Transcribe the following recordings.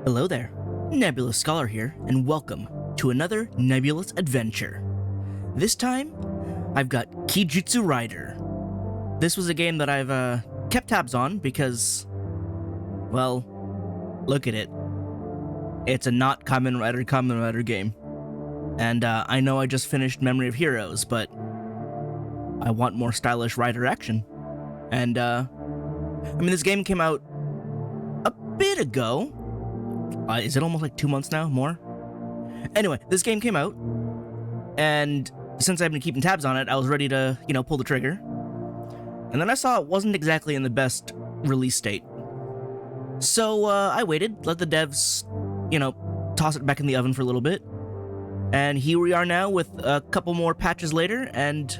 Hello there, Nebulous Scholar here, and welcome to another Nebulous adventure. This time, I've got Kijutsu Rider. This was a game that I've kept tabs on because, well, look at it. It's a not Kamen Rider game. And I know I just finished Memory of Heroes, but I want more stylish rider action. And, I mean, this game came out a bit ago. Is it almost like 2 months now? More? Anyway, this game came out, and since I've been keeping tabs on it, I was ready to, pull the trigger. And then I saw it wasn't exactly in the best release state. So, I waited, let the devs, toss it back in the oven for a little bit. And here we are now with a couple more patches later, and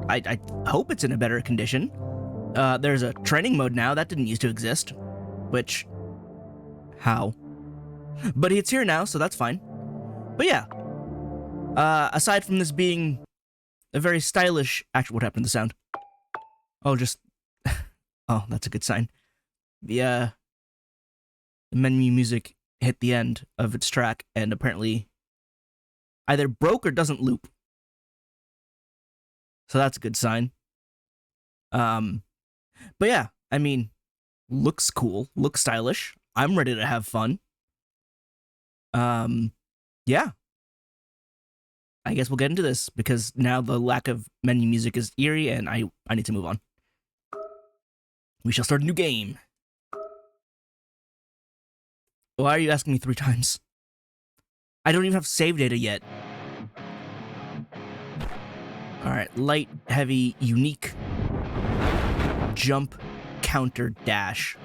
I hope it's in a better condition. There's a training mode now, that didn't used to exist. Which, how? But it's here now, so that's fine. But yeah, aside from this being a very stylish... Actually, what happened to the sound? Oh, just... oh, that's a good sign. The menu music hit the end of its track, and apparently either broke or doesn't loop. So that's a good sign. But yeah, I mean, looks cool, looks stylish. I'm ready to have fun. Yeah. I guess we'll get into this, because now the lack of menu music is eerie, and I need to move on. We shall start a new game. Why are you asking me 3 times? I don't even have save data yet. Alright, light, heavy, unique, jump, counter, dash.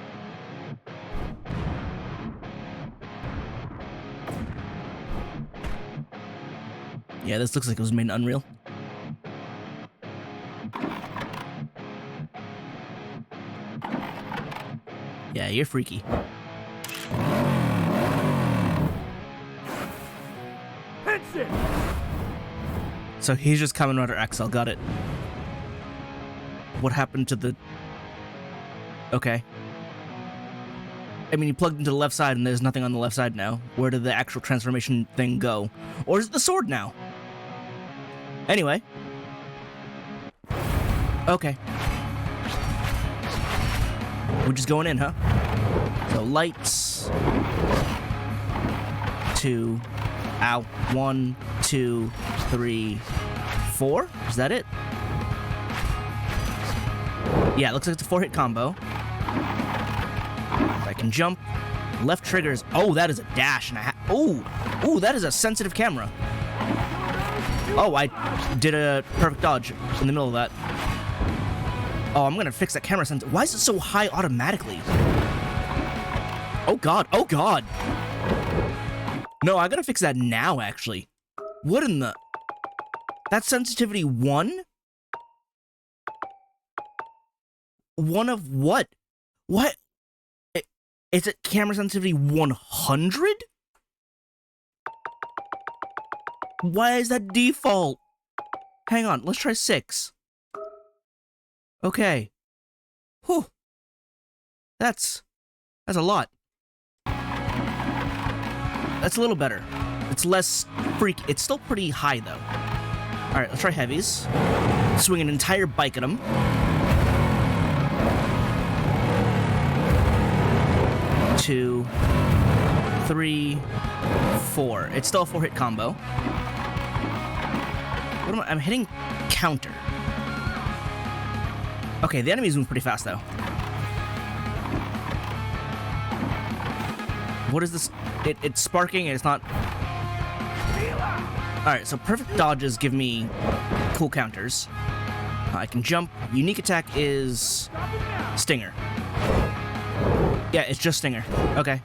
Yeah, this looks like it was made in Unreal. Yeah, you're freaky. That's it! So he's just Kamen Rider XL, got it. What happened to the... Okay. I mean, you plugged into the left side and there's nothing on the left side now. Where did the actual transformation thing go? Or is it the sword now? Anyway. Okay. We're just going in, huh? So lights. 2. Ow. 1, 2, 3, 4? Is that it? Yeah, it looks like it's a 4-hit combo. I can jump. Left triggers. Oh, that is a dash and a half. Oh, that is a sensitive camera. Oh, I did a perfect dodge in the middle of that. Oh, I'm gonna fix that camera sense. Why is it so high automatically? Oh god, oh god. No, I gotta fix that now, actually. What in the... That's sensitivity 1? 1 of what? What? It's at camera sensitivity 100? Why is that default? Hang on, let's try 6. Okay. Whew. That's a lot. That's a little better. It's less freak. It's still pretty high, though. Alright, let's try heavies. Swing an entire bike at him. 2, 3, 4. It's still a 4-hit combo. What am I? I'm hitting counter. Okay, the enemies move pretty fast, though. What is this? It's sparking and it's not... Alright, so perfect dodges give me cool counters. I can jump. Unique attack is... Stinger. Yeah, it's just Stinger. Okay.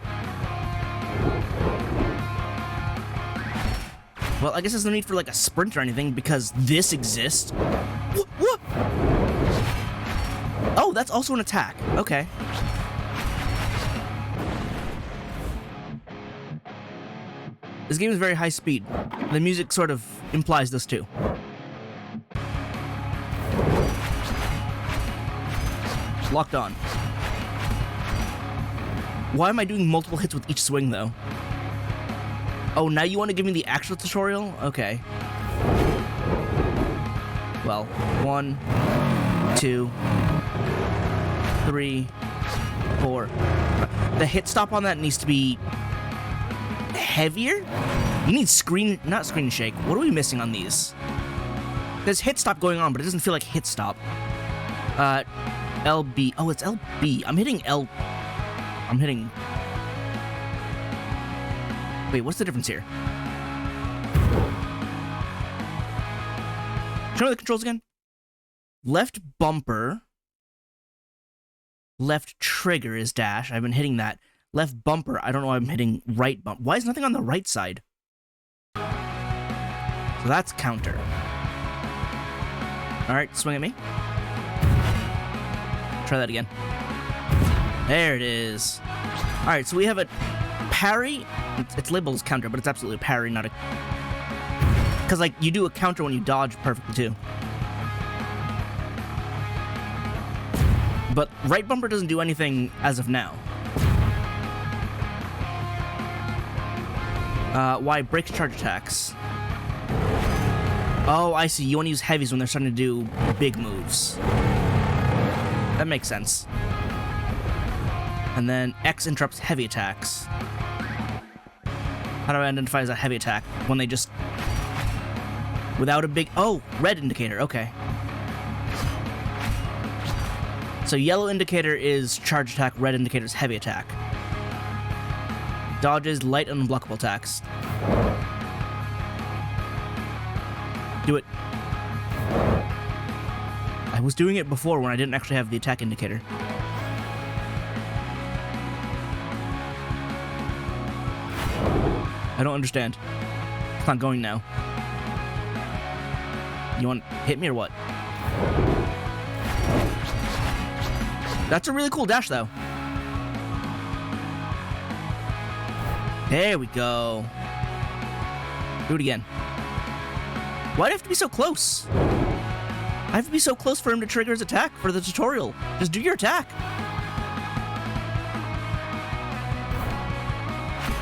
Well, I guess there's no need for, like, a sprint or anything, because this exists. What? Oh, that's also an attack. Okay. This game is very high speed. The music sort of implies this, too. Locked on. Why am I doing multiple hits with each swing, though? Oh, now you want to give me the actual tutorial? Okay. Well, 1, 2, 3, 4. The hit stop on that needs to be heavier? You need not screen shake. What are we missing on these? There's hit stop going on, but it doesn't feel like hit stop. LB. Oh, it's LB. I'm hitting L. I'm hitting. Wait, what's the difference here? Show me the controls again. Left bumper. Left trigger is dash. I've been hitting that. Left bumper. I don't know why I'm hitting right bump. Why is nothing on the right side? So that's counter. Alright, swing at me. Try that again. There it is. Alright, so we have a parry. It's labeled as counter, but it's absolutely a parry, not a... Because, like, you do a counter when you dodge perfectly, too. But right bumper doesn't do anything as of now. Why breaks charge attacks? Oh, I see. You want to use heavies when they're starting to do big moves. That makes sense. And then X interrupts heavy attacks. How do I identify as a heavy attack? When they just... Without a big... Oh, red indicator. Okay. So yellow indicator is charge attack, red indicator is heavy attack. Dodges light and unblockable attacks. Do it. I was doing it before when I didn't actually have the attack indicator. I don't understand. It's not going now. You want to hit me or what? That's a really cool dash, though. There we go. Do it again. Why'd I have to be so close? I have to be so close for him to trigger his attack for the tutorial. Just do your attack.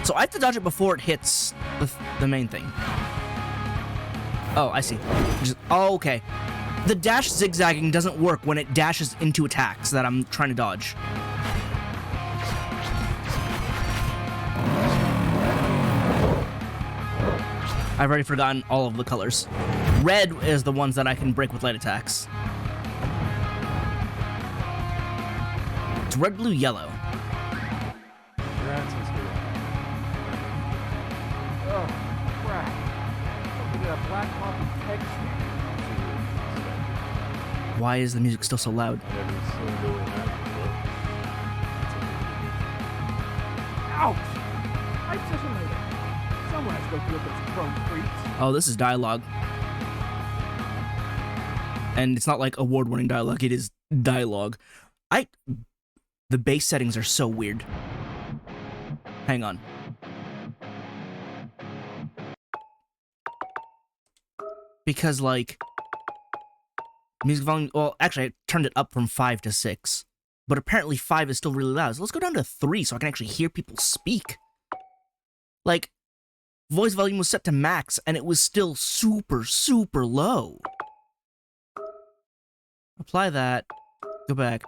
So I have to dodge it before it hits the main thing. Oh, I see. Oh, okay. The dash zigzagging doesn't work when it dashes into attacks that I'm trying to dodge. I've already forgotten all of the colors. Red is the ones that I can break with light attacks. It's red, blue, yellow. Your answer's here. Oh, crap. Look at that black coffee text. Why is the music still so loud? Ouch! I just made it. Someone has to go through those chrome creeps. Oh, this is dialogue. And it's not like award-winning dialogue, it is dialogue. The bass settings are so weird. Hang on. Because, like... Music volume... Well, actually, I turned it up from 5 to 6. But apparently 5 is still really loud. So let's go down to 3 so I can actually hear people speak. Like, voice volume was set to max, and it was still super, super low. Apply that. Go back.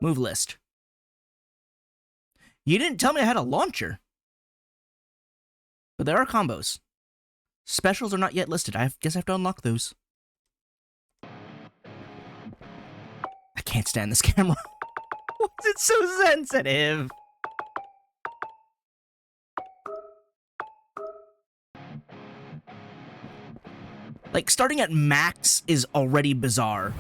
Move list. You didn't tell me I had a launcher. But there are combos. Specials are not yet listed. I guess I have to unlock those. I can't stand this camera. Why is it so sensitive? Like, starting at max is already bizarre.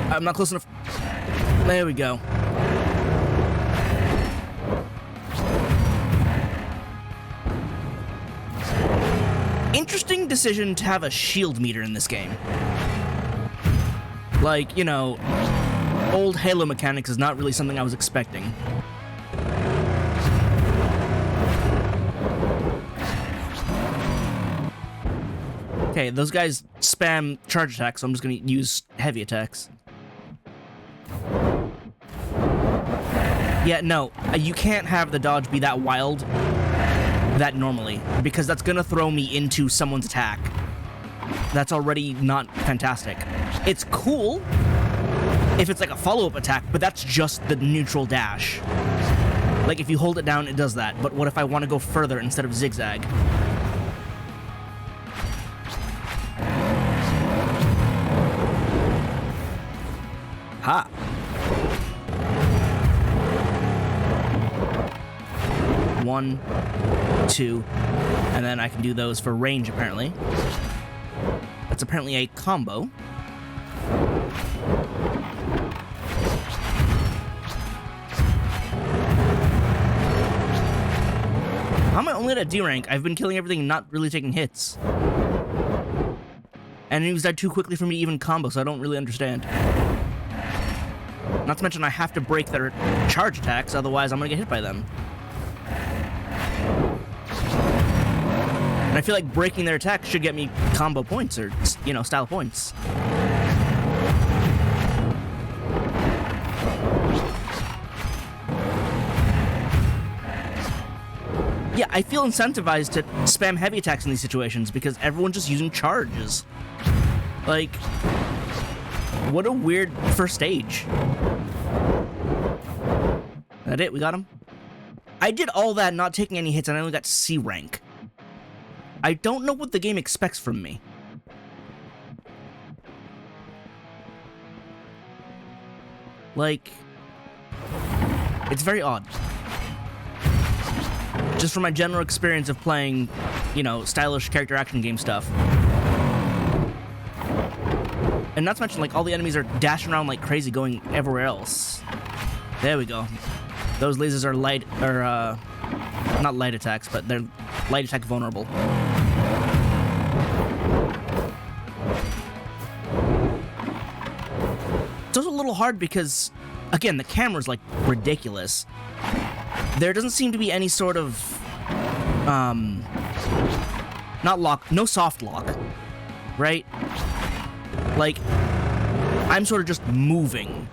I'm not close enough. There we go. Interesting decision to have a shield meter in this game. Like, you know, old Halo mechanics is not really something I was expecting. Okay, those guys spam charge attacks, so I'm just gonna use heavy attacks. Yeah, no, you can't have the dodge be that wild that normally, because that's gonna throw me into someone's attack. That's already not fantastic. It's cool if it's like a follow-up attack, but that's just the neutral dash. Like, if you hold it down, it does that. But what if I want to go further instead of zigzag? Ha! One, two, and then I can do those for range, apparently. That's apparently a combo. How am I only at a D rank? I've been killing everything and not really taking hits. And he was died too quickly for me to even combo, so I don't really understand. Not to mention I have to break their charge attacks, otherwise I'm gonna get hit by them. And I feel like breaking their attack should get me combo points, or, you know, style points. Yeah, I feel incentivized to spam heavy attacks in these situations because everyone's just using charges. Like, what a weird first stage. That it? We got him? I did all that not taking any hits and I only got C rank. I don't know what the game expects from me. Like, it's very odd. Just from my general experience of playing, you know, stylish character action game stuff. And not to mention, like, all the enemies are dashing around like crazy going everywhere else. There we go. Those lasers are light, or, not light attacks, but they're light attack vulnerable. It's also a little hard because, again, the camera's, like, ridiculous. There doesn't seem to be any sort of, not lock, no soft lock, right? Like, I'm sort of just moving.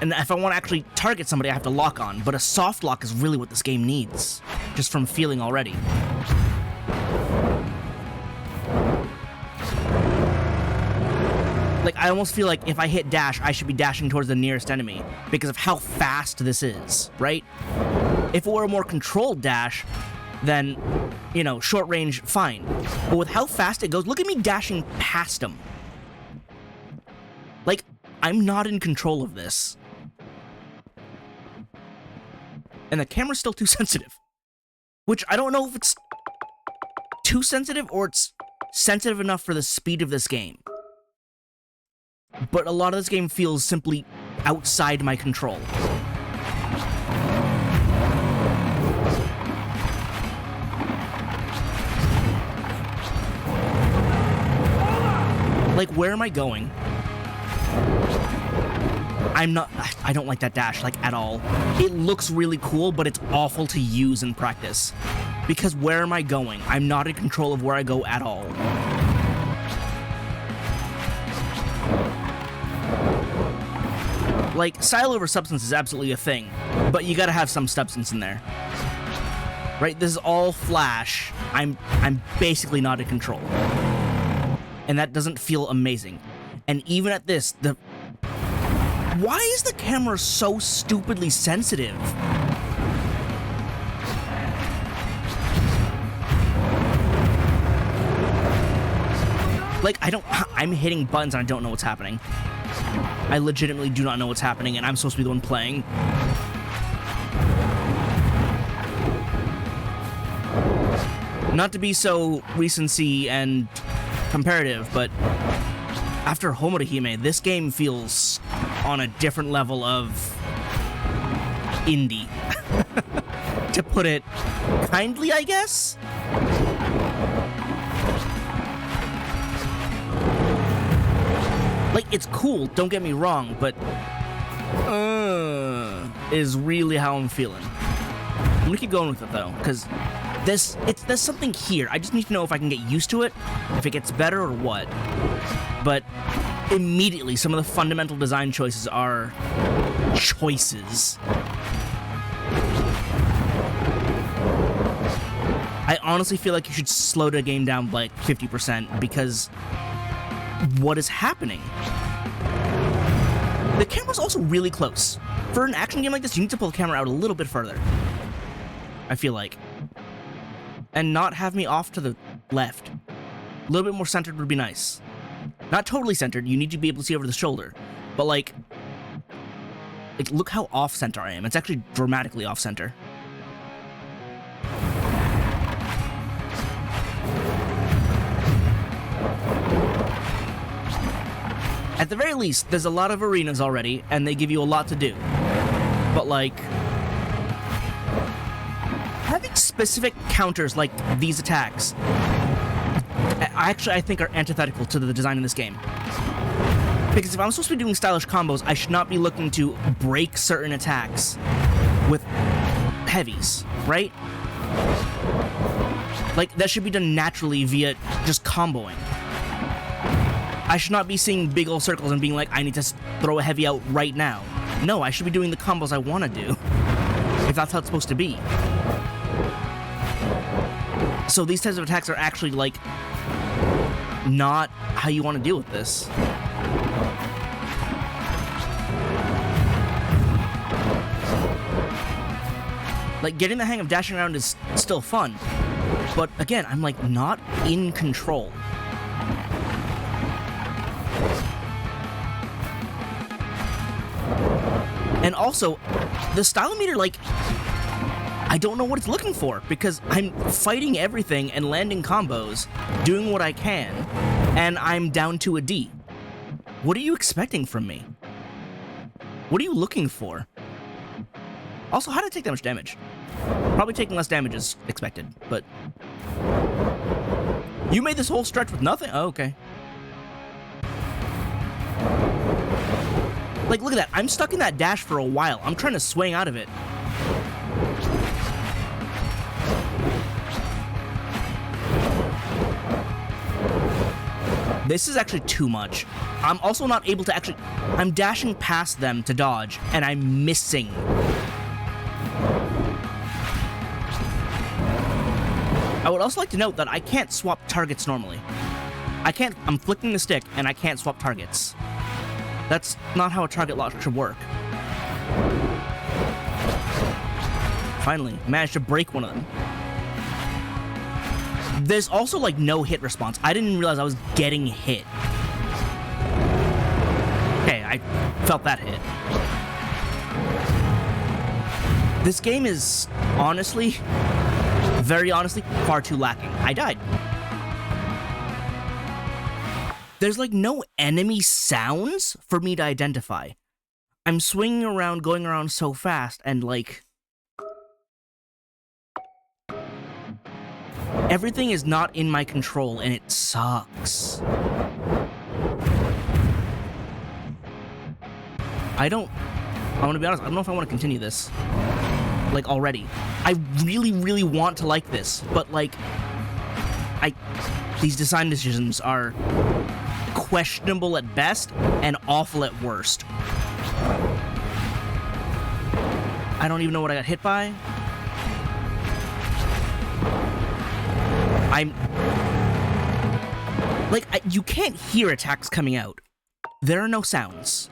And if I want to actually target somebody, I have to lock on. But a soft lock is really what this game needs, just from feeling already. Like, I almost feel like if I hit dash, I should be dashing towards the nearest enemy because of how fast this is, right? If it were a more controlled dash, then, you know, short range, fine. But with how fast it goes, look at me dashing past him. Like, I'm not in control of this. And the camera's still too sensitive. Which, I don't know if it's too sensitive or it's sensitive enough for the speed of this game. But a lot of this game feels simply outside my control. Like, where am I going? I don't like that dash, like, at all. It looks really cool, but it's awful to use in practice. Because where am I going? I'm not in control of where I go at all. Like, style over substance is absolutely a thing, but you gotta have some substance in there. Right? This is all flash. I'm basically not in control. And that doesn't feel amazing. And even at this, why is the camera so stupidly sensitive? Like, I'm hitting buttons and I don't know what's happening. I legitimately do not know what's happening, and I'm supposed to be the one playing. Not to be so recency and comparative, but after Homorihime, this game feels on a different level of indie. To put it kindly, I guess? Like, it's cool, don't get me wrong, but is really how I'm feeling. I'm gonna keep going with it, though, because there's something here. I just need to know if I can get used to it, if it gets better or what. But immediately, some of the fundamental design choices are choices. I honestly feel like you should slow the game down by like 50% because what is happening? The camera's also really close. For an action game like this, you need to pull the camera out a little bit further. I feel like. And not have me off to the left. A little bit more centered would be nice. Not totally centered, you need to be able to see over the shoulder. But like look how off-center I am. It's actually dramatically off-center. At the very least, there's a lot of arenas already, and they give you a lot to do. But like, having specific counters like these attacks, I think are antithetical to the design of this game. Because if I'm supposed to be doing stylish combos, I should not be looking to break certain attacks with heavies, right? Like, that should be done naturally via just comboing. I should not be seeing big old circles and being like, I need to throw a heavy out right now. No, I should be doing the combos I want to do, if that's how it's supposed to be. So these types of attacks are actually, like, not how you want to deal with this. Like, getting the hang of dashing around is still fun, but again, I'm, like, not in control. And also, the stylometer, like, I don't know what it's looking for, because I'm fighting everything and landing combos, doing what I can, and I'm down to a D. What are you expecting from me? What are you looking for? Also, how did I take that much damage? Probably taking less damage as expected, but... You made this whole stretch with nothing? Oh, okay. Like, look at that. I'm stuck in that dash for a while. I'm trying to swing out of it. This is actually too much. I'm also not able to actually... I'm dashing past them to dodge, and I'm missing. I would also like to note that I can't swap targets normally. I can't... I'm flicking the stick, and I can't swap targets. That's not how a target lock should work. Finally, managed to break one of them. There's also, like, no hit response. I didn't realize I was getting hit. Okay, I felt that hit. This game is, honestly, very honestly, far too lacking. I died. There's, like, no enemy sounds for me to identify. I'm swinging around, going around so fast, and, like... everything is not in my control, and it sucks. I want to be honest, I don't know if I want to continue this. Like, already. I really, really want to like this, but, like... these design decisions are... questionable at best and awful at worst. I don't even know what I got hit by. You can't hear attacks coming out. There are no sounds.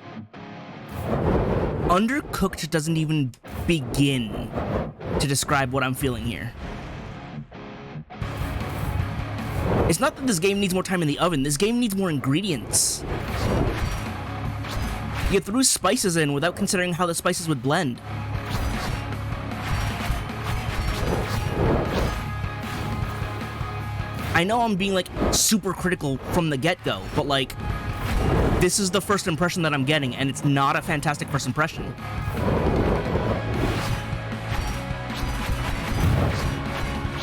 Undercooked doesn't even begin to describe what I'm feeling here. It's not that this game needs more time in the oven, this game needs more ingredients. You threw spices in without considering how the spices would blend. I know I'm being, like, super critical from the get-go, but, like, this is the first impression that I'm getting, and it's not a fantastic first impression.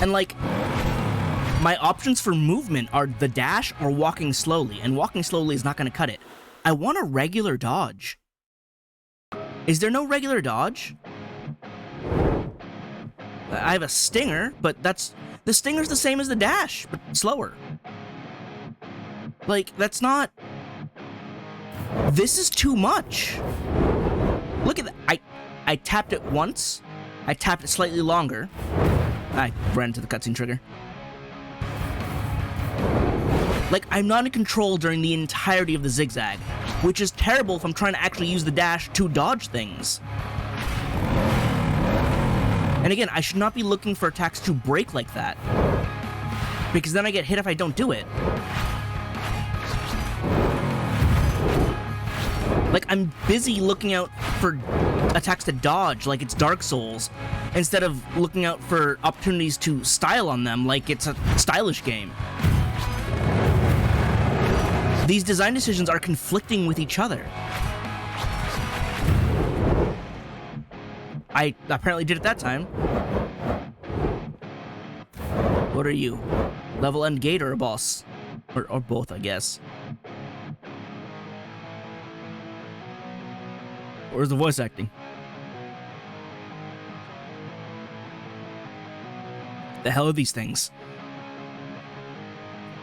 And, like, my options for movement are the dash or walking slowly, and walking slowly is not going to cut it. I want a regular dodge. Is there no regular dodge? I have a stinger, but that's... the stinger's the same as the dash, but slower. Like, that's not... this is too much. Look at that. I tapped it once. I tapped it slightly longer. I ran into the cutscene trigger. Like, I'm not in control during the entirety of the zigzag, which is terrible if I'm trying to actually use the dash to dodge things. And again, I should not be looking for attacks to break like that, because then I get hit if I don't do it. Like, I'm busy looking out for attacks to dodge like it's Dark Souls, instead of looking out for opportunities to style on them like it's a stylish game. These design decisions are conflicting with each other. I apparently did it that time. What are you? Level end gate or a boss? Or both, I guess. Where's the voice acting? The hell are these things?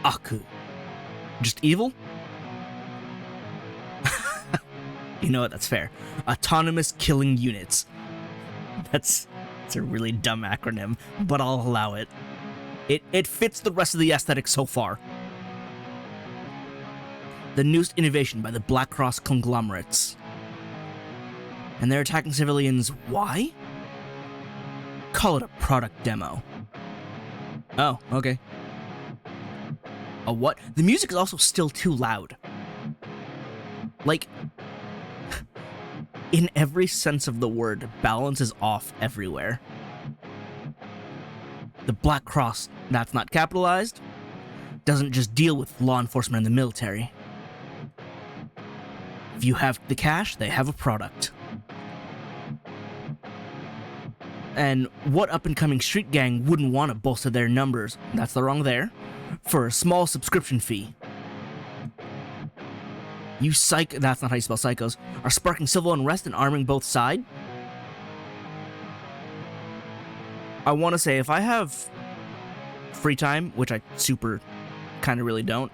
Aku. Just evil? You know what, that's fair. Autonomous Killing Units. It's a really dumb acronym, but I'll allow it. It fits the rest of the aesthetic so far. The newest innovation by the Black Cross conglomerates. And they're attacking civilians. Why? Call it a product demo. Oh, okay. A what? The music is also still too loud. Like, in every sense of the word, balance is off everywhere. The Black Cross, that's not capitalized, doesn't just deal with law enforcement and the military. If you have the cash, they have a product. And what up-and-coming street gang wouldn't want to bolster their numbers, that's the wrong there, for a small subscription fee? You that's not how you spell psychos, are sparking civil unrest and arming both sides? I want to say, if I have free time, which I super kind of really don't,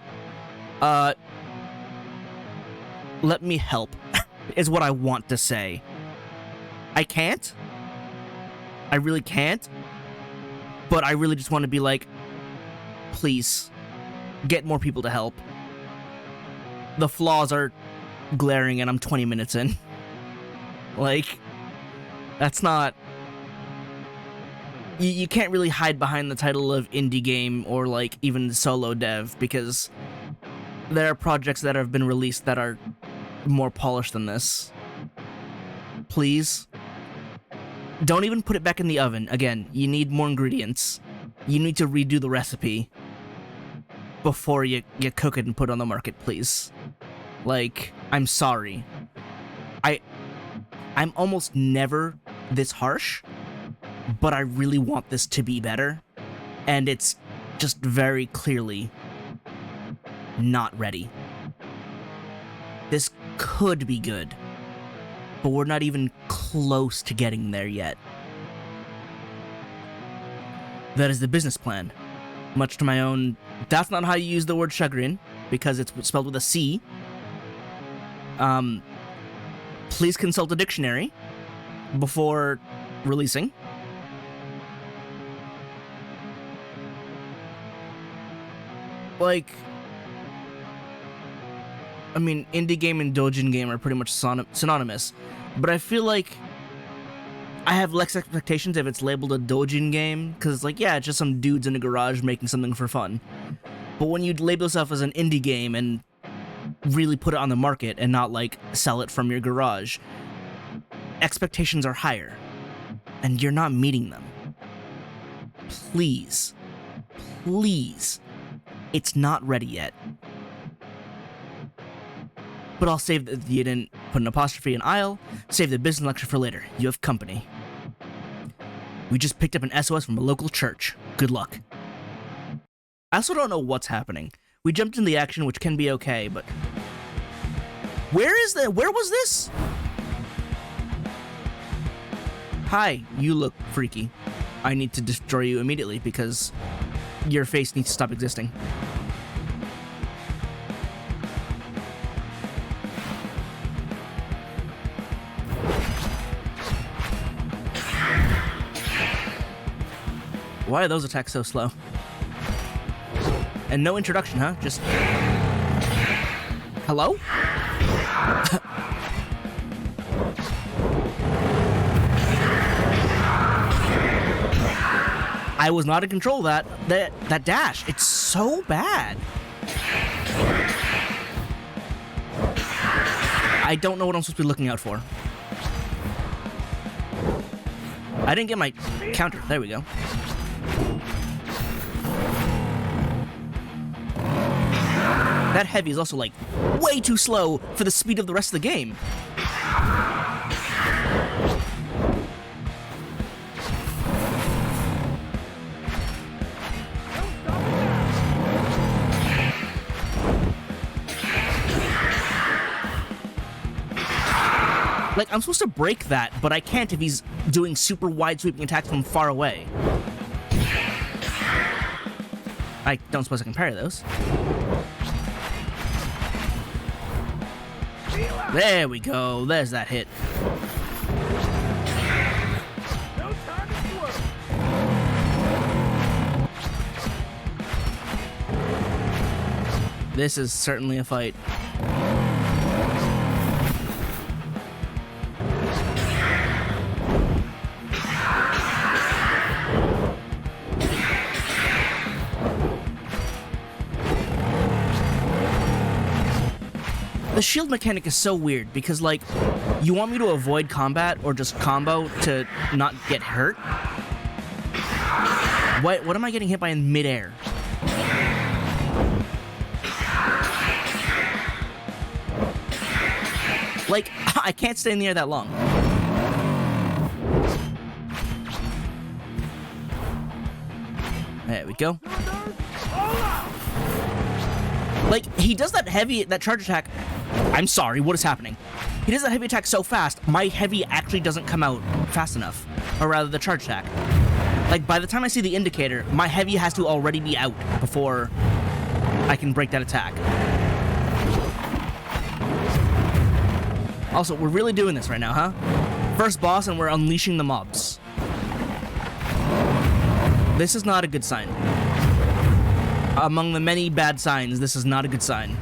let me help, is what I want to say. I can't. I really can't. But I really just want to be like, please, get more people to help. The flaws are glaring and I'm 20 minutes in. Like, that's not... You can't really hide behind the title of indie game or, like, even solo dev, because there are projects that have been released that are more polished than this. Please. Don't even put it back in the oven. Again, you need more ingredients. You need to redo the recipe before you cook it and put it on the market, please. Like, I'm sorry. I'm almost never this harsh, but I really want this to be better, and it's just very clearly not ready. This could be good, but we're not even close to getting there yet. That is the business plan. Much to my own... That's not how you use the word chagrin, because it's spelled with a C. Please consult a dictionary before releasing. Like... I mean, indie game and doujin game are pretty much synonymous, but I feel like I have less expectations if it's labeled a doujin game, because it's like, yeah, it's just some dudes in a garage making something for fun. But when you label yourself as an indie game and really put it on the market and not, like, sell it from your garage, expectations are higher, and you're not meeting them. Please, please, it's not ready yet. But I'll save that you didn't put an apostrophe in aisle, save the business lecture for later. You have company. We just picked up an SOS from a local church. Good luck. I also don't know what's happening. We jumped in the action, which can be okay, but... Where was this? Hi, you look freaky. I need to destroy you immediately because your face needs to stop existing. Why are those attacks so slow? And no introduction, huh? Just... Hello? I was not in control of that dash. It's so bad. I don't know what I'm supposed to be looking out for. I didn't get my counter. There we go. That heavy is also, like, way too slow for the speed of the rest of the game. Like, I'm supposed to break that, but I can't if he's doing super wide sweeping attacks from far away. I don't suppose I can parry those. There we go. There's that hit. This is certainly a fight. The shield mechanic is so weird because, like, you want me to avoid combat or just combo to not get hurt? What am I getting hit by in midair? Like, I can't stay in the air that long. There we go. Like, he does that charge attack. I'm sorry, what is happening? He does that heavy attack so fast, my heavy actually doesn't come out fast enough. Or rather, the charge attack. Like, by the time I see the indicator, my heavy has to already be out before I can break that attack. Also, we're really doing this right now, huh? First boss and we're unleashing the mobs. This is not a good sign. Among the many bad signs, this is not a good sign.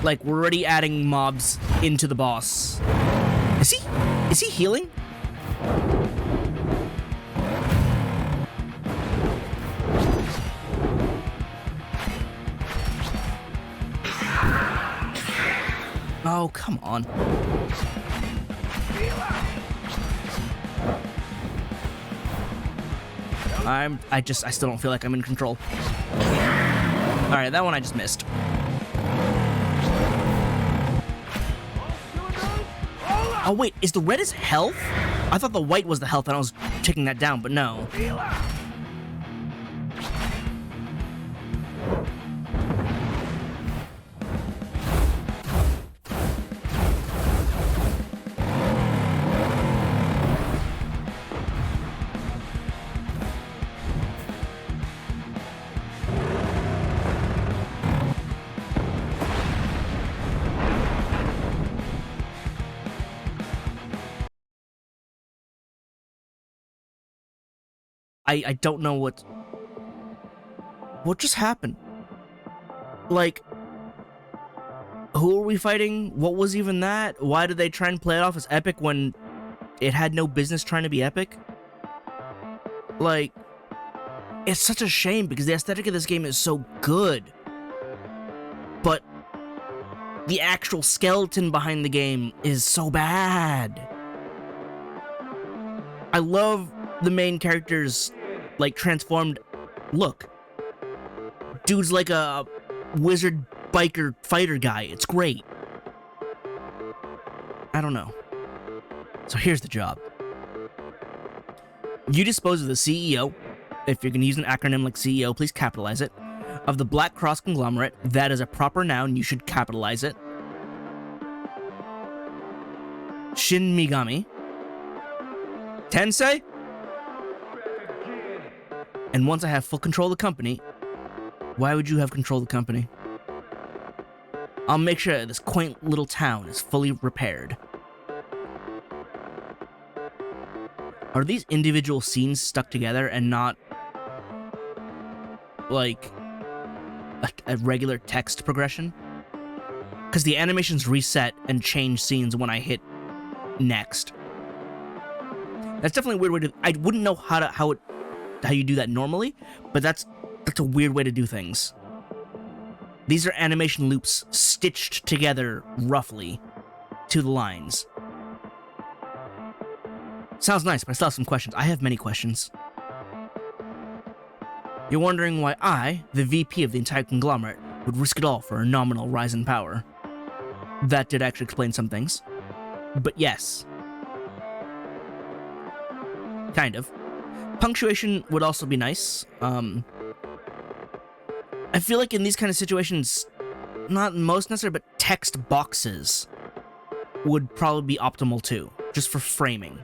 Like, we're already adding mobs into the boss. Is he healing? Oh, come on. I still don't feel like I'm in control. Alright, that one I just missed. Oh wait, is the red his health? I thought the white was the health and I was taking that down, but no. I don't know what just happened. Like, who are we fighting? What was even that? Why did they try and play it off as epic when it had no business trying to be epic? Like, it's such a shame because the aesthetic of this game is so good. But the actual skeleton behind the game is so bad. I love the main character's, like, transformed look. Dude's like a wizard biker fighter guy. It's great. I don't know. So here's the job. You dispose of the CEO. If you're going to use an acronym like CEO, please capitalize it. Of the Black Cross conglomerate, that is a proper noun, you should capitalize it. Shin Megami. Tensei. And once I have full control of the company, why would you have control of the company? I'll make sure that this quaint little town is fully repaired. Are these individual scenes stuck together and not like a regular text progression? Because the animations reset and change scenes when I hit next. That's definitely a weird way to. I wouldn't know how you do that normally, but that's a weird way to do things. These are animation loops stitched together roughly to the lines. Sounds nice, but I still have some questions. I have many questions. You're wondering why I, the VP of the entire conglomerate, would risk it all for a nominal rise in power. That did actually explain some things. But yes. Kind of. Punctuation would also be nice. I feel like in these kind of situations, not most necessary, but text boxes would probably be optimal too, just for framing.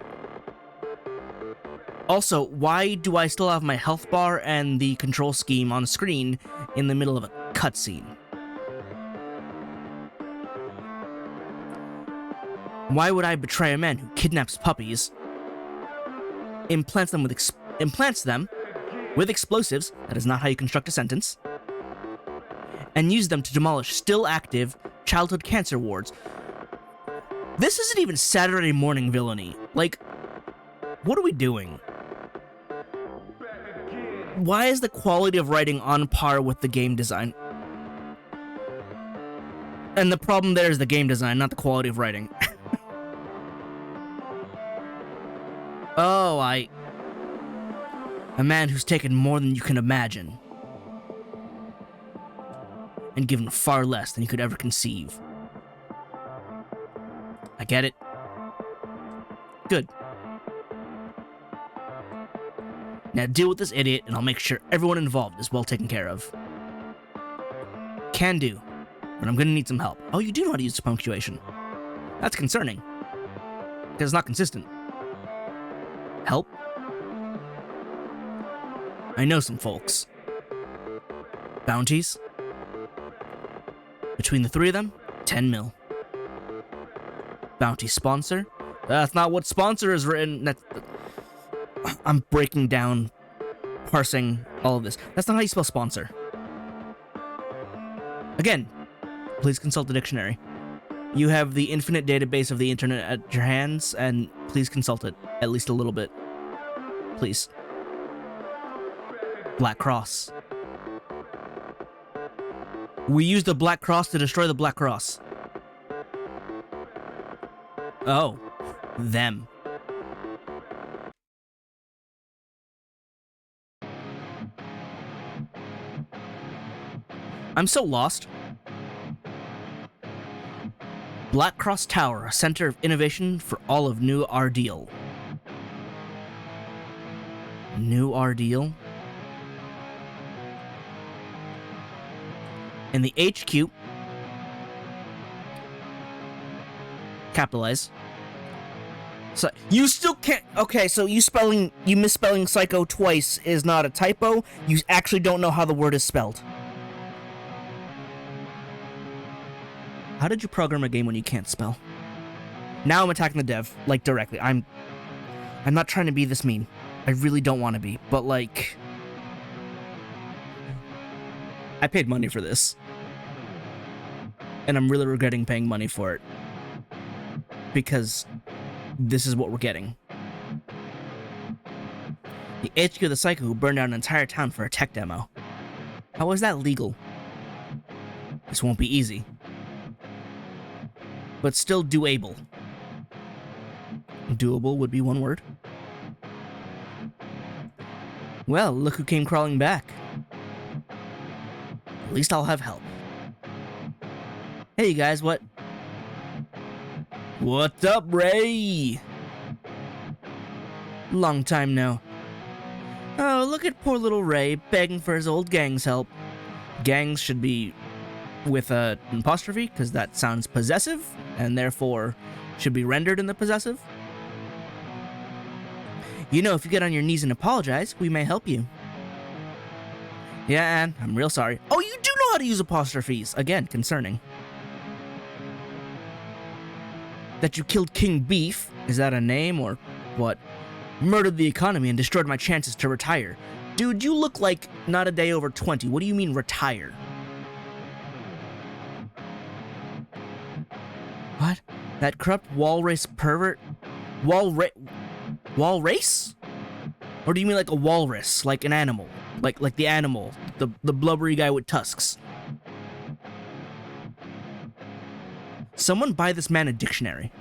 Also, why do I still have my health bar and the control scheme on screen in the middle of a cutscene? Why would I betray a man who kidnaps puppies, implants them with explosives, that is not how you construct a sentence, and use them to demolish still active childhood cancer wards? This isn't even Saturday morning villainy. Like, what are we doing? Why is the quality of writing on par with the game design? And the problem there is the game design, not the quality of writing. Oh, a man who's taken more than you can imagine. And given far less than you could ever conceive. I get it. Good. Now deal with this idiot, and I'll make sure everyone involved is well taken care of. Can do, but I'm gonna need some help. Oh, you do know how to use punctuation. That's concerning. Because it's not consistent. Help? I know some folks. Bounties? Between the three of them, 10 mil. Bounty sponsor? That's not what sponsor is written. I'm breaking down, parsing all of this. That's not how you spell sponsor. Again, please consult the dictionary. You have the infinite database of the internet at your hands, and please consult it at least a little bit. Please. Black Cross. We used the Black Cross to destroy the Black Cross. Oh. Them. I'm so lost. Black Cross Tower, a center of innovation for all of New Ardeal. New Ardeal? And the HQ, capitalize. So you still can't. Okay, so you misspelling psycho twice is not a typo. You actually don't know how the word is spelled. How did you program a game when you can't spell? Now I'm attacking the dev, like, directly. I'm not trying to be this mean. I really don't want to be, but, like, I paid money for this. And I'm really regretting paying money for it. Because this is what we're getting. The HQ of the Psycho who burned down an entire town for a tech demo. How is that legal? This won't be easy. But still doable. Doable would be one word. Well, look who came crawling back. At least I'll have help. Hey, you guys, what? What's up, Ray? Long time no. Oh, look at poor little Ray begging for his old gang's help. Gangs should be with an apostrophe, because that sounds possessive, and therefore should be rendered in the possessive. You know, if you get on your knees and apologize, we may help you. Yeah, Anne, I'm real sorry. Oh, you do know how to use apostrophes! Again, concerning. that you killed King Beef, is that a name or what? Murdered the economy and destroyed my chances to retire. Dude, you look like not a day over 20. What do you mean retire? What? That corrupt walrus pervert? Walrace? Or do you mean like a walrus, like an animal? Like the animal, the blubbery guy with tusks. Someone buy this man a dictionary.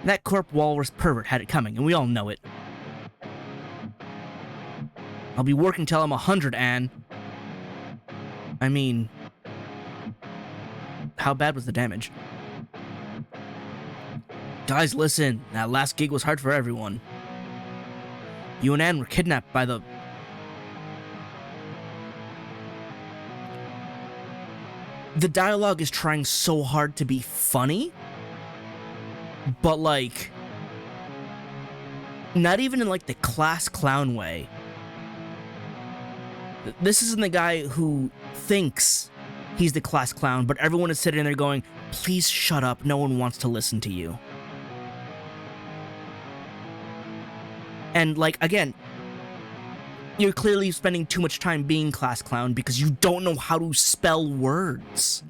That corrupt walrus pervert had it coming, and we all know it. I'll be working till I'm 100, Anne. I mean, how bad was the damage? Guys, listen. That last gig was hard for everyone. You and Anne were kidnapped by the... The dialogue is trying so hard to be funny, but like, not even in like the class clown way. This isn't the guy who thinks he's the class clown, but everyone is sitting there going, please shut up, no one wants to listen to you. And like, again, you're clearly spending too much time being class clown because you don't know how to spell words.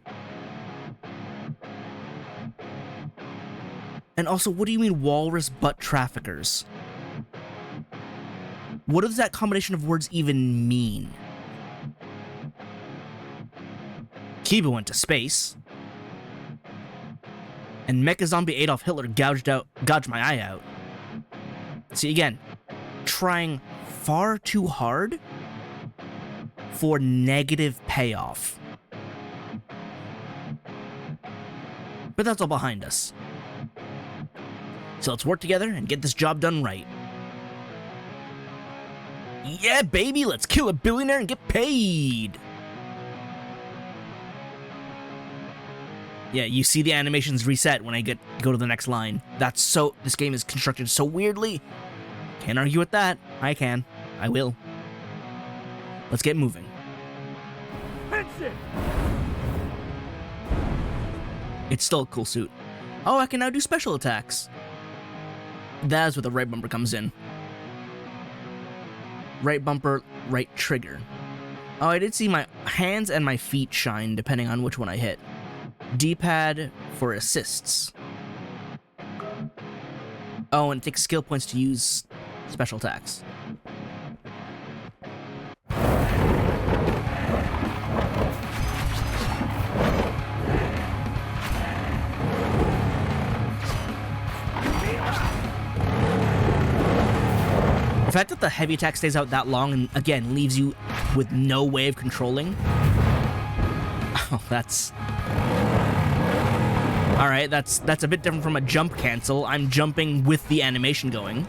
And also, what do you mean walrus butt traffickers? What does that combination of words even mean? Kiba went to space. And Mecha Zombie Adolf Hitler gouged my eye out. See, again, trying far too hard for negative payoff. But that's all behind us. So let's work together and get this job done right. Yeah, baby, let's kill a billionaire and get paid! Yeah, you see the animations reset when I go to the next line. This game is constructed so weirdly. Can't argue with that. I can. I will. Let's get moving. Henshin! It's still a cool suit. Oh, I can now do special attacks. That's where the right bumper comes in. Right bumper, right trigger. Oh, I did see my hands and my feet shine depending on which one I hit. D-pad for assists. Oh, and it takes skill points to use special attacks. The fact that the heavy attack stays out that long and, again, leaves you with no way of controlling... Oh, that's... Alright, that's a bit different from a jump cancel. I'm jumping with the animation going.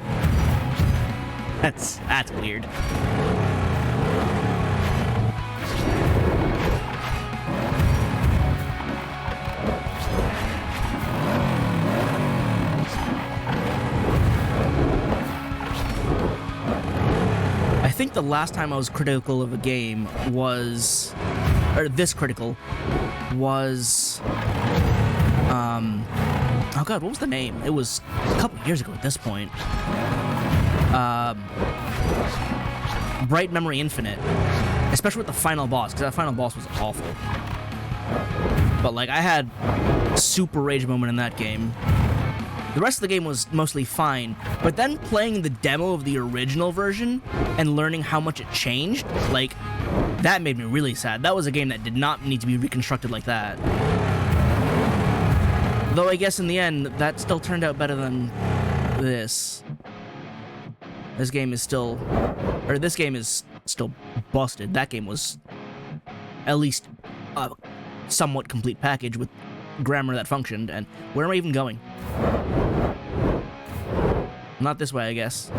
That's weird. I think the last time I was critical of a game was... Or this critical was... Oh god, what was the name? It was a couple years ago at this point. Bright Memory Infinite. Especially with the final boss, because that final boss was awful. But like, I had a super rage moment in that game. The rest of the game was mostly fine, but then playing the demo of the original version and learning how much it changed, like, that made me really sad. That was a game that did not need to be reconstructed like that. Though I guess in the end, that still turned out better than this. This game is still busted. That game was at least a somewhat complete package with grammar that functioned. And where am I even going? Not this way, I guess.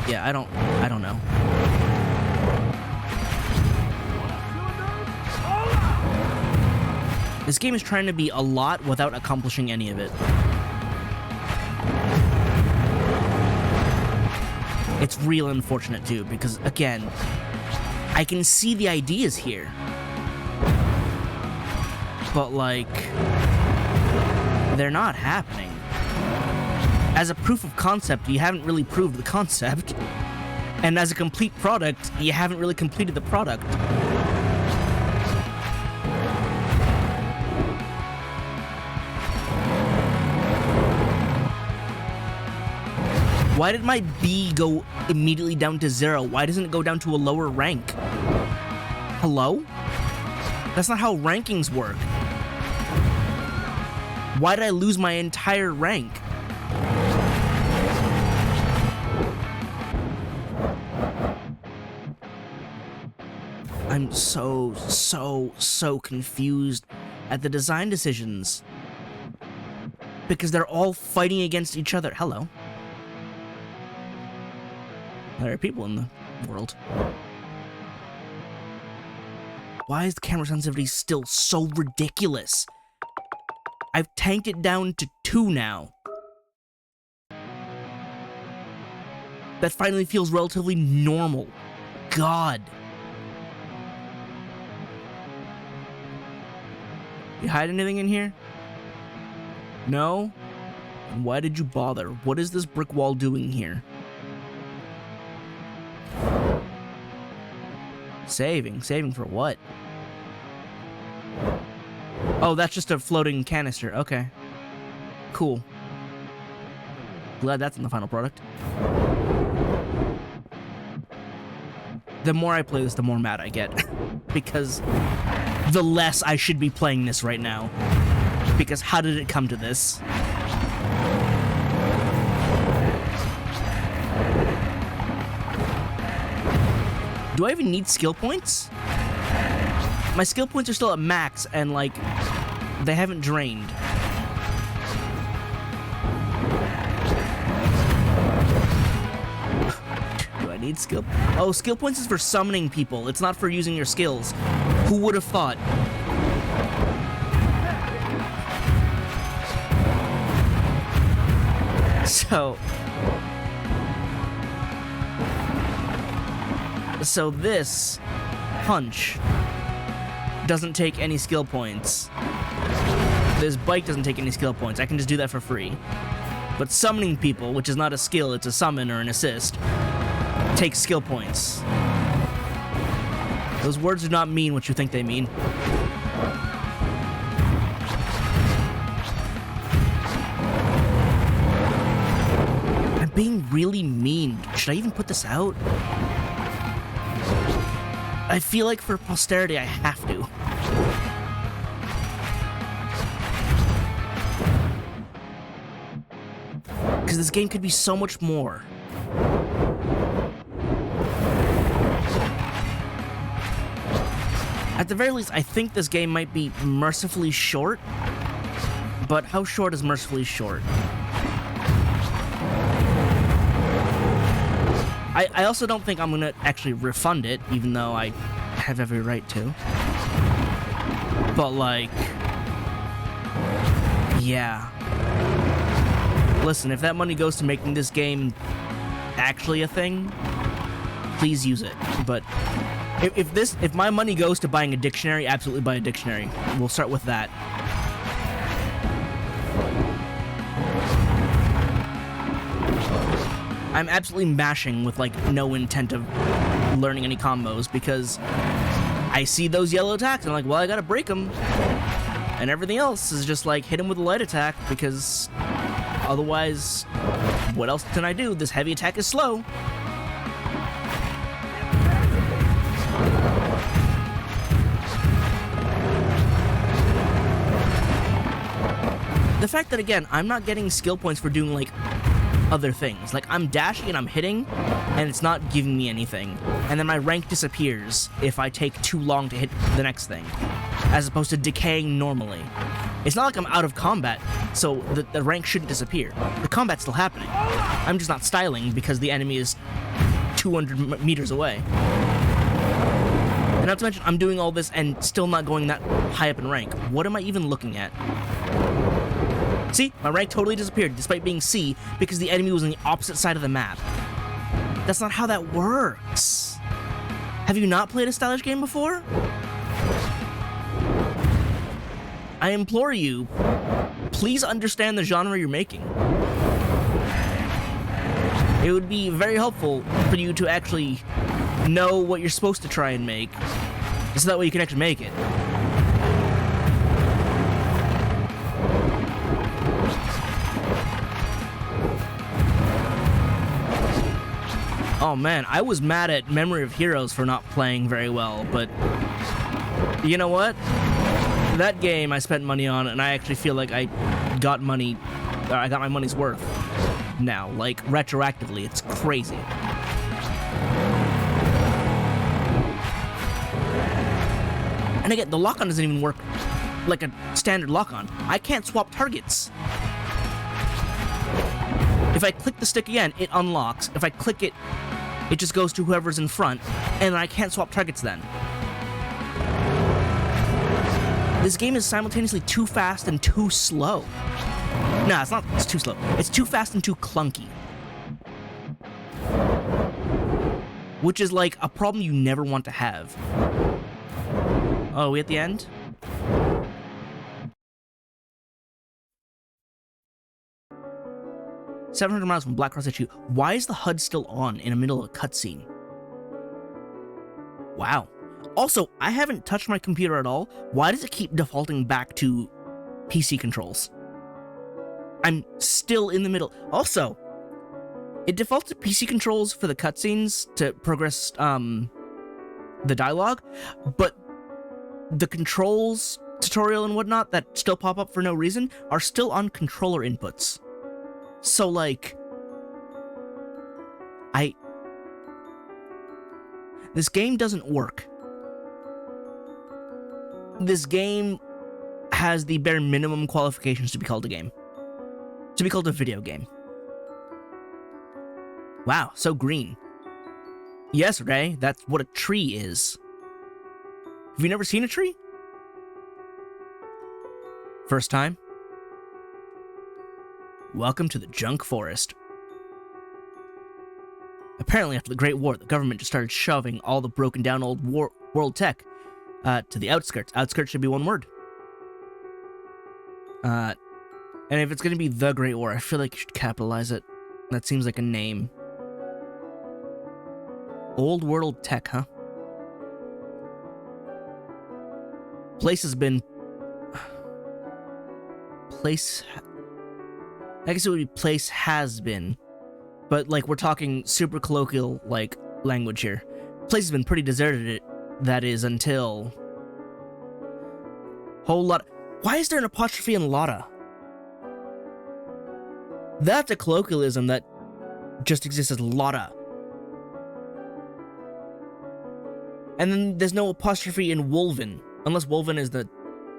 Yeah, I don't know. This game is trying to be a lot without accomplishing any of it. It's real unfortunate too, because again, I can see the ideas here. But like, they're not happening. As a proof of concept, you haven't really proved the concept. And as a complete product, you haven't really completed the product. Why did my B go immediately down to 0? Why doesn't it go down to a lower rank? Hello? That's not how rankings work. Why did I lose my entire rank? I'm so confused at the design decisions. Because they're all fighting against each other. Hello. There are people in the world. Why is the camera sensitivity still so ridiculous? I've tanked it down to 2 now. That finally feels relatively normal. God. You hide anything in here? No? Why did you bother? What is this brick wall doing here? Saving for what? Oh, that's just a floating canister. Okay. Cool. Glad that's in the final product. The more I play this, the more mad I get. Because the less I should be playing this right now. Because how did it come to this? Do I even need skill points? My skill points are still at max, and, like, they haven't drained. Do I need skill? Oh, skill points is for summoning people. It's not for using your skills. Who would have thought? So this punch doesn't take any skill points. This bike doesn't take any skill points. I can just do that for free. But summoning people, which is not a skill, it's a summon or an assist, takes skill points. Those words do not mean what you think they mean. I'm being really mean. Should I even put this out? I feel like for posterity, I have to. Because this game could be so much more. At the very least, I think this game might be mercifully short. But how short is mercifully short? I also don't think I'm gonna actually refund it, even though I have every right to. But, like, yeah. Listen, if that money goes to making this game actually a thing, please use it. But if my money goes to buying a dictionary, absolutely buy a dictionary. We'll start with that. I'm absolutely mashing with, like, no intent of learning any combos, because I see those yellow attacks, and I'm like, well, I gotta break them. And everything else is just, like, hit him with a light attack, because otherwise, what else can I do? This heavy attack is slow. The fact that, again, I'm not getting skill points for doing, like, other things. Like, I'm dashing and I'm hitting, and it's not giving me anything. And then my rank disappears if I take too long to hit the next thing, as opposed to decaying normally. It's not like I'm out of combat, so the rank shouldn't disappear. The combat's still happening. I'm just not styling because the enemy is 200 meters away. And not to mention, I'm doing all this and still not going that high up in rank. What am I even looking at? See, my rank totally disappeared despite being C because the enemy was on the opposite side of the map. That's not how that works. Have you not played a stylish game before? I implore you, please understand the genre you're making. It would be very helpful for you to actually know what you're supposed to try and make, so that way you can actually make it. Oh man, I was mad at Memory of Heroes for not playing very well, but you know what? That game I spent money on, and I actually feel like I got my money's worth now, like retroactively. It's crazy. And again, the lock-on doesn't even work like a standard lock-on. I can't swap targets. If I click the stick again, it unlocks. If I click it, it just goes to whoever's in front, and I can't swap targets then. This game is simultaneously too fast and too slow. No, it's not. It's too slow. It's too fast and too clunky. Which is like a problem you never want to have. Oh, are we at the end? "700 miles from Black Cross HQ. Why is the HUD still on in the middle of a cutscene?" Wow. Also, I haven't touched my computer at all. Why does it keep defaulting back to PC controls? I'm still in the middle. Also, it defaults to PC controls for the cutscenes to progress the dialogue, but the controls tutorial and whatnot that still pop up for no reason are still on controller inputs. So, like, this game doesn't work. This game has the bare minimum qualifications to be called a game. To be called a video game. Wow, so green. Yes, Ray, that's what a tree is. Have you never seen a tree? First time? Welcome to the junk forest. Apparently, after the Great War, the government just started shoving all the broken down old world tech to the outskirts. Outskirts should be one word. And if it's going to be the Great War, I feel like you should capitalize it. That seems like a name. Old world tech, huh? Place has been... Place... I guess it would be place has been. But, like, we're talking super colloquial, like, language here. Place has been pretty deserted, that is, until... Whole lot... Why is there an apostrophe in Lotta? That's a colloquialism that just exists as Lotta. And then there's no apostrophe in Wolven. Unless Wolven is the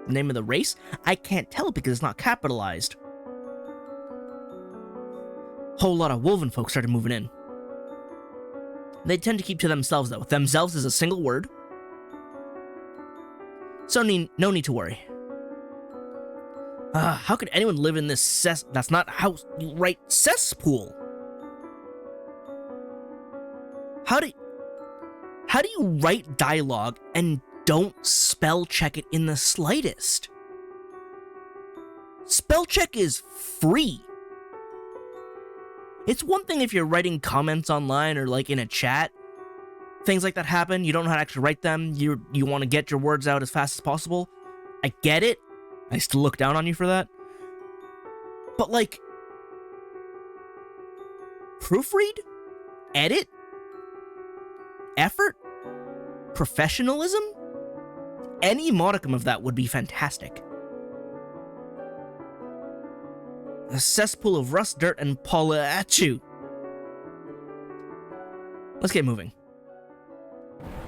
name of the race? I can't tell because it's not capitalized. Whole lot of Wolven folks started moving in. They tend to keep to themselves, though. Themselves is a single word. So no need to worry. How could anyone live in this that's not right cesspool? How do you write dialogue and don't spell check it in the slightest? Spell check is free. It's one thing if you're writing comments online or like in a chat. Things like that happen. You don't know how to actually write them. You want to get your words out as fast as possible. I get it. I still look down on you for that. But like, proofread? Edit? Effort? Professionalism? Any modicum of that would be fantastic. A cesspool of rust, dirt, and Paulachu. Let's get moving.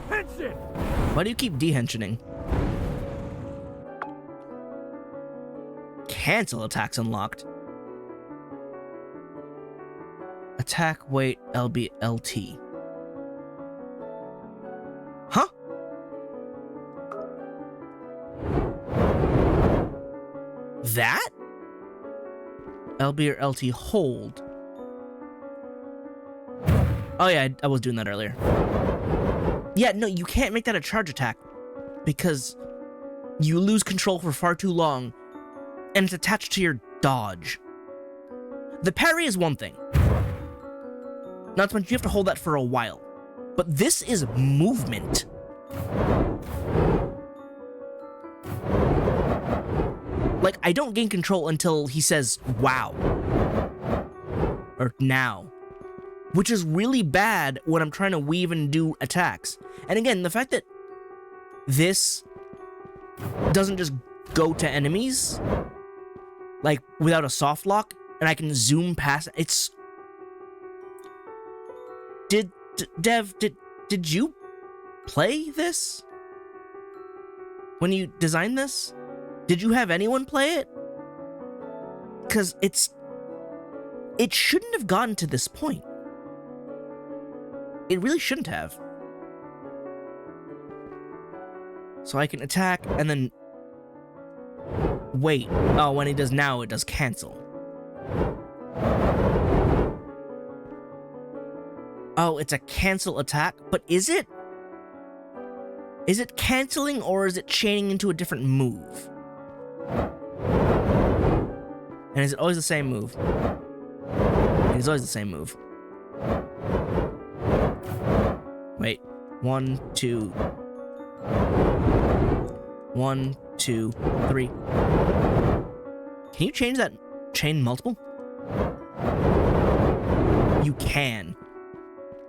Henshin! Why do you keep dehensioning? Cancel attacks unlocked. Attack weight LBLT. Huh? That? LB or LT hold. Oh yeah, I was doing that earlier. Yeah, no, you can't make that a charge attack because you lose control for far too long and it's attached to your dodge. The parry is one thing. Not so much you have to hold that for a while. But this is movement. Like, I don't gain control until he says, wow. Or now. Which is really bad when I'm trying to weave and do attacks. And again, the fact that this doesn't just go to enemies, like, without a soft lock, and I can zoom past, it's... Dev, did you play this? When you designed this? Did you have anyone play it? Because it shouldn't have gotten to this point. It really shouldn't have. So I can attack and then wait. Oh, when he does now, it does cancel. Oh, it's a cancel attack, but is it? Is it canceling or is it chaining into a different move? And is it always the same move? It is always the same move. Wait. 1, 2. 1, 2, 3. Can you change that chain multiple? You can.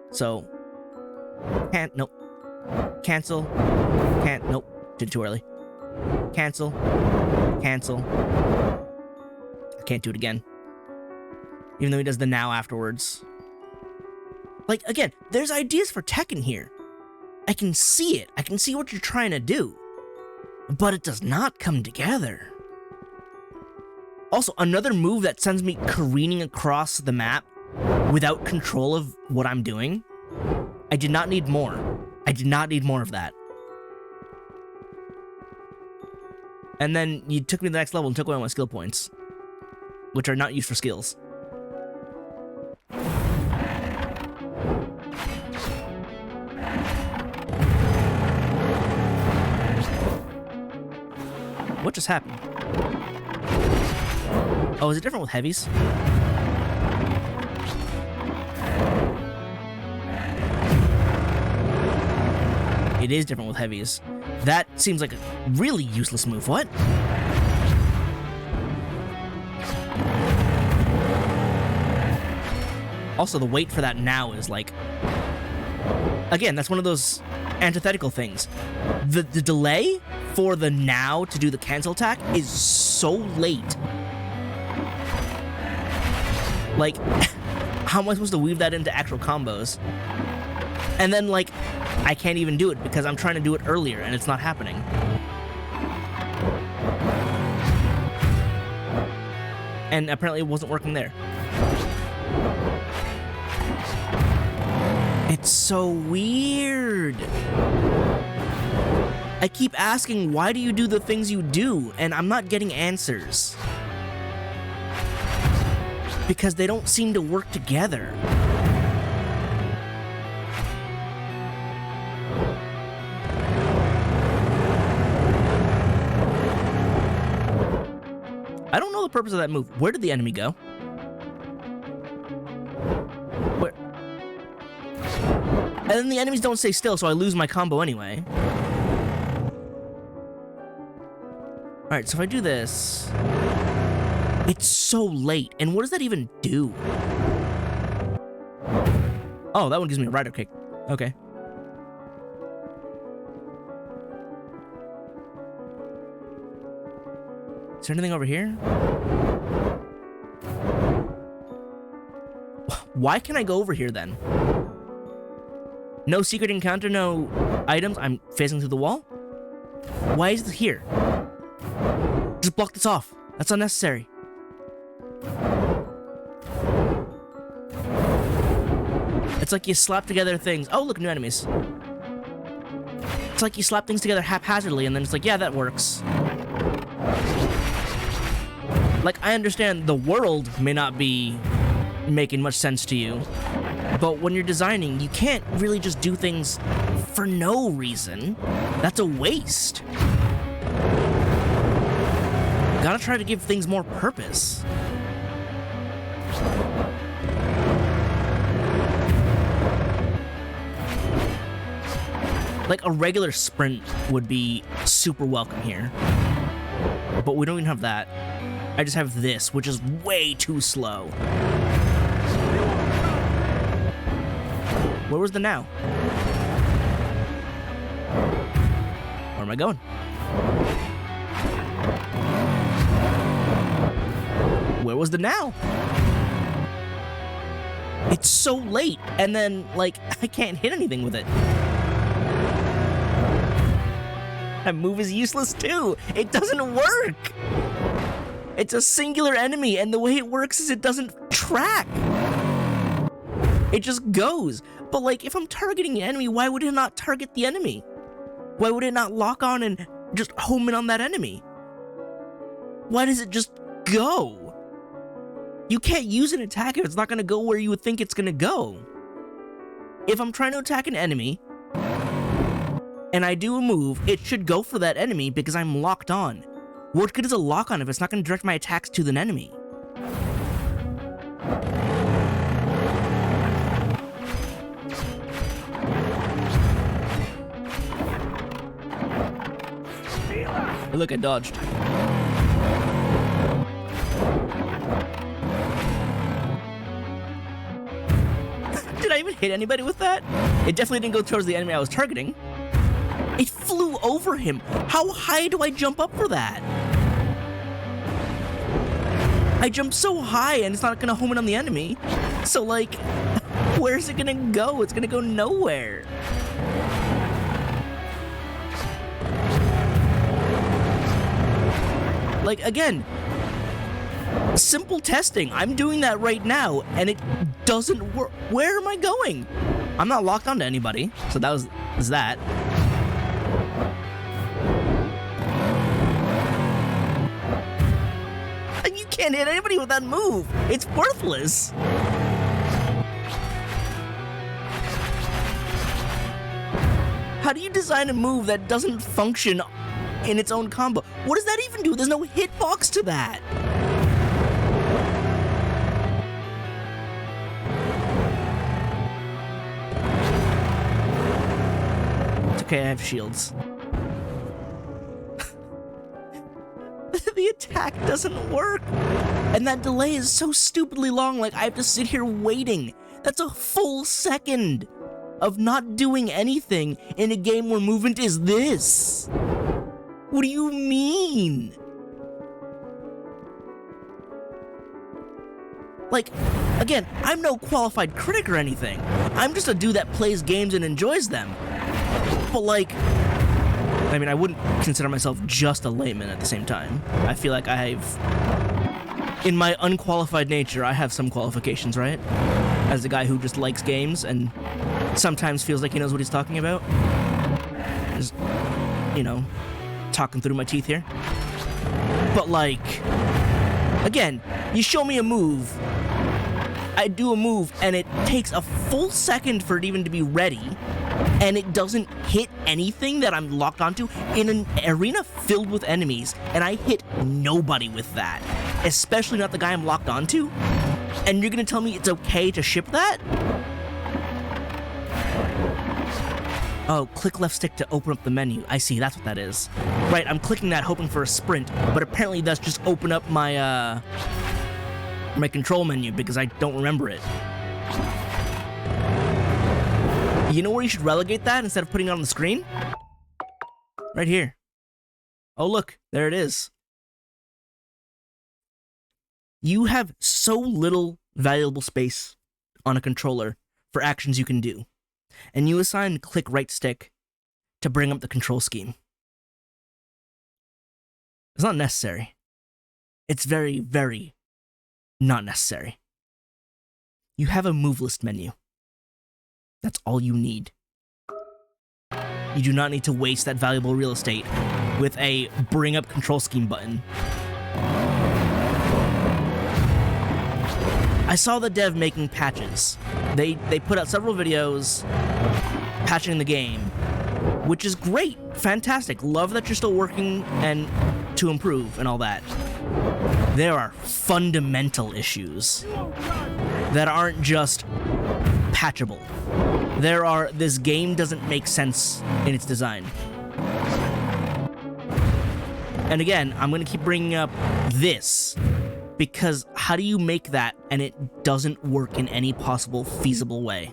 So, can't, nope. Cancel, can't, nope. Did it too early. Cancel, cancel. I can't do it again. Even though he does the now afterwards. Like, again, there's ideas for tech in here. I can see it. I can see what you're trying to do. But it does not come together. Also, another move that sends me careening across the map without control of what I'm doing. I did not need more. I did not need more of that. And then you took me to the next level and took away all my skill points, which are not used for skills. What just happened? Oh, is it different with heavies? It is different with heavies. That seems like a really useless move. What? Also, the wait for that now is like... Again, that's one of those antithetical things. The delay for the now to do the cancel attack is so late. Like, how am I supposed to weave that into actual combos? And then, like, I can't even do it because I'm trying to do it earlier and it's not happening. And apparently it wasn't working there. It's so weird. I keep asking, why do you do the things you do? And I'm not getting answers. Because they don't seem to work together. I don't know the purpose of that move. Where did the enemy go? Where? And then the enemies don't stay still, so I lose my combo anyway. Alright, so if I do this... It's so late, and what does that even do? Oh, that one gives me a rider kick. Okay. Is there anything over here? Why can I go over here then? No secret encounter, no items. I'm facing through the wall? Why is it here? Just block this off. That's unnecessary. It's like you slap together things. Oh, look, new enemies. It's like you slap things together haphazardly and then it's like, yeah, that works. Like, I understand the world may not be making much sense to you, But when you're designing, you can't really just do things for no reason. That's a waste. Gotta try to give things more purpose. Like, a regular sprint would be super welcome here. But we don't even have that. I just have this, which is way too slow. Where was the now? Where am I going? Where was the now? It's so late, and then, like, I can't hit anything with it. That move is useless too. It doesn't work. It's a singular enemy, and the way it works is it doesn't track. It just goes. But like, if I'm targeting an enemy, why would it not target the enemy? Why would it not lock on and just home in on that enemy? Why does it just go? You can't use an attack if it's not going to go where you would think it's going to go. If I'm trying to attack an enemy, and I do a move, it should go for that enemy because I'm locked on. What good is a lock on if it's not going to direct my attacks to the enemy? Look, I dodged. Did I even hit anybody with that? It definitely didn't go towards the enemy I was targeting. It flew over him. How high do I jump up for that? I jumped so high and it's not gonna home in on the enemy. So like, where's it gonna go? It's gonna go nowhere. Like, again, simple testing. I'm doing that right now and it doesn't work. Where am I going? I'm not locked onto anybody, so that was that. You can't hit anybody with that move. It's worthless. How do you design a move that doesn't function in its own combo? What does that even do? There's no hitbox to that. It's okay, I have shields. The attack doesn't work. And that delay is so stupidly long, like I have to sit here waiting. That's a full second of not doing anything in a game where movement is this. What do you mean? Like, again, I'm no qualified critic or anything. I'm just a dude that plays games and enjoys them. But like, I mean, I wouldn't consider myself just a layman at the same time. I feel like in my unqualified nature, I have some qualifications, right? As a guy who just likes games and sometimes feels like he knows what he's talking about. Just, you know, talking through my teeth here. But like, again, you show me a move, I do a move, and it takes a full second for it even to be ready, and it doesn't hit anything that I'm locked onto in an arena filled with enemies, and I hit nobody with that, especially not the guy I'm locked onto, and you're gonna tell me it's okay to ship that? Oh, click left stick to open up the menu. I see, that's what that is. Right, I'm clicking that hoping for a sprint, but apparently that's just open up my, my control menu because I don't remember it. You know where you should relegate that instead of putting it on the screen? Right here. Oh look, there it is. You have so little valuable space on a controller for actions you can do, and you assign click right stick to bring up the control scheme. It's not necessary. It's very, very not necessary. You have a move list menu. That's all you need. You do not need to waste that valuable real estate with a bring up control scheme button. I saw the dev making patches. They put out several videos patching the game, which is great, fantastic. Love that you're still working and to improve and all that. There are fundamental issues that aren't just patchable. This game doesn't make sense in its design. And again, I'm gonna keep bringing up this, because how do you make that and it doesn't work in any possible feasible way?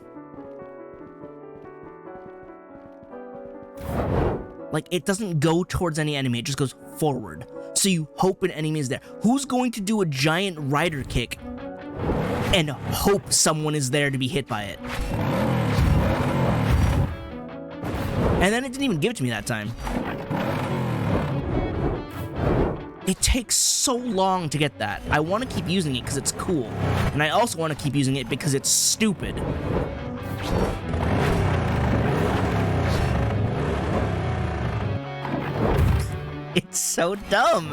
Like, it doesn't go towards any enemy, it just goes forward. So you hope an enemy is there. Who's going to do a giant rider kick and hope someone is there to be hit by it? And then it didn't even give it to me that time. It takes so long to get that. I want to keep using it because it's cool. And I also want to keep using it because it's stupid. It's so dumb.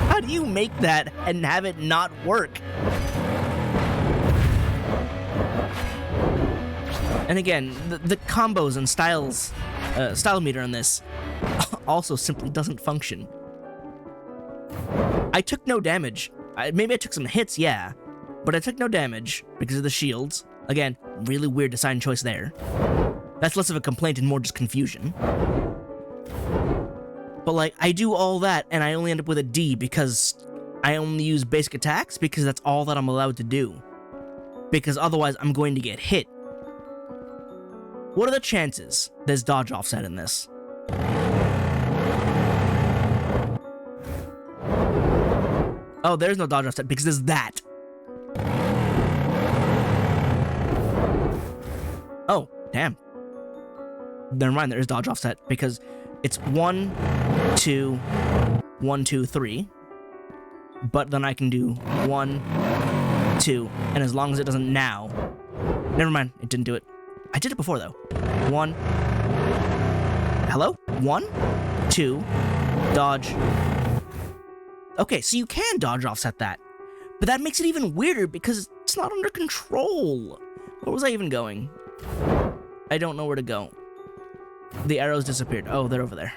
How do you make that and have it not work? And again, the combos and style meter on this also simply doesn't function. I took no damage. Maybe I took some hits, yeah, but I took no damage because of the shields. Again, really weird design choice there. That's less of a complaint and more just confusion. But like, I do all that and I only end up with a D because I only use basic attacks because that's all that I'm allowed to do. Because otherwise I'm going to get hit. What are the chances there's dodge offset in this? Oh, there's no dodge offset because there's that. Oh, damn. Never mind, there is dodge offset because it's 1, 2, 1, 2, 3. But then I can do 1, 2, and as long as it doesn't now. Never mind, it didn't do it. I did it before though. 1. Hello? 1, 2, dodge. Okay, so you can dodge offset that. But that makes it even weirder because it's not under control. Where was I even going? I don't know where to go. The arrows disappeared. Oh, they're over there.